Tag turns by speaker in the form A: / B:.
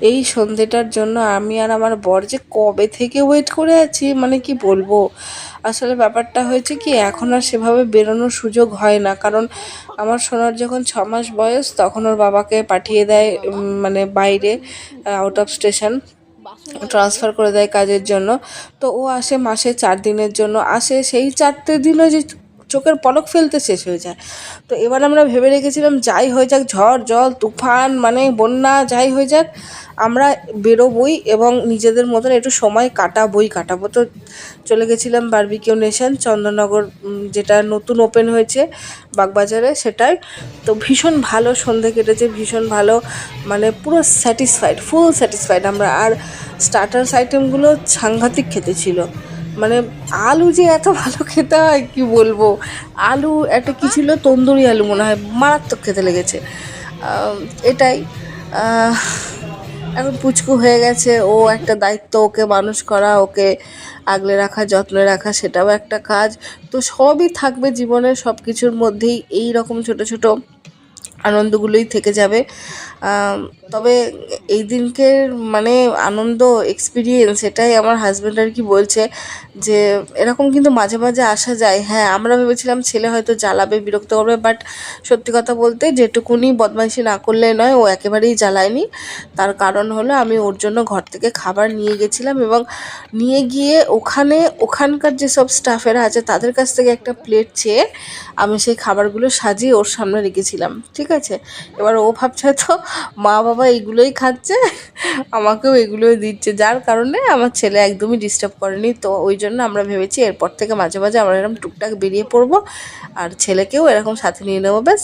A: এই সন্ধেটার জন্য আমি আর আমার বর যে কবে থেকে ওয়েট করে আছি, মানে কি বলবো। আসলে ব্যাপারটা হয়েছে কি, এখন আর সেভাবে বেরোনোর সুযোগ হয় না, কারণ আমার সোনার যখন 6 মাস বয়স তখন ওর বাবাকে পাঠিয়ে দেয় মানে বাইরে, আউট অফ স্টেশন ট্রান্সফার করে দেয় কাজের জন্য। তো ও আসে মাসে 4 দিনের জন্য আসে, সেই 4টে দিনও যে চোখের পলক ফেলতে শেষ হয়ে যায়। তো এবার আমরা ভেবে রেখেছিলাম যাই হয়ে যাক, ঝড় জল তুফান মানে বন্যা যাই হয়ে যাক, আমরা বেরোবই এবং নিজেদের মতন একটু সময় কাটাবো। তো চলে গেছিলাম বারবিকিউ নেশন চন্দননগর, যেটা নতুন ওপেন হয়েছে বাগবাজারে, সেটাই। তো ভীষণ ভালো সন্ধে কেটেছে, ভীষণ ভালো, মানে পুরো স্যাটিসফাইড, ফুল স্যাটিসফাইড আমরা। আর স্টার্টার্স আইটেমগুলো সাংঘাতিক খেতে ছিল, মানে আলু যে এত ভালো খেতে হয় কি বলবো। আলু একটা কী ছিল, তন্দুরি আলু মনে হয়, মারাত্মক খেতে লেগেছে। এটাই। আহ, এখন পুচকু হয়ে গেছে, ও একটা দায়িত্ব, ওকে মানুষ করা, ওকে আগলে রাখা, যত্নে রাখা, সেটাও একটা কাজ। তো সবই থাকবে জীবনের সব কিছুর মধ্যেই, এই রকম ছোট ছোট আনন্দগুলোই থেকে যাবে। তবে এই দিনকের মানে আনন্দ এক্সপিরিয়েন্স, এটাই আমার হাজব্যান্ড আর কি বলছে যে এরকম কিন্তু মাঝে মাঝে আসা যায়। হ্যাঁ, আমরা ভেবেছিলাম ছেলে হয়তো জ্বালাবে, বিরক্ত করবে, বাট সত্যি কথা বলতে যেটুকুনি বদমাইশি না করলে নয়, ও একেবারেই জ্বালায়নি। তার কারণ হলো আমি ওর জন্য ঘর থেকে খাবার নিয়ে গেছিলাম এবং নিয়ে গিয়ে ওখানকার যেসব স্টাফেরা আছে তাদের কাছ থেকে একটা প্লেট চেয়ে আমি সেই খাবারগুলো সাজিয়ে ওর সামনে রেখেছিলাম, ঠিক আছে। এবার ও ভাবছে তো মা বাবা এইগুলোই খাচ্ছে, আমাকেও এগুলোই দিচ্ছে, যার কারণে আমার ছেলে একদমই ডিস্টার্ব করেনি। তো ওই জন্য আমরা ভেবেছি এরপর থেকে মাঝে মাঝে আমরা এরকম টুকটাক বেরিয়ে পড়বো, আর ছেলেকেও এরকম সাথে নিয়ে নেবো, ব্যাস।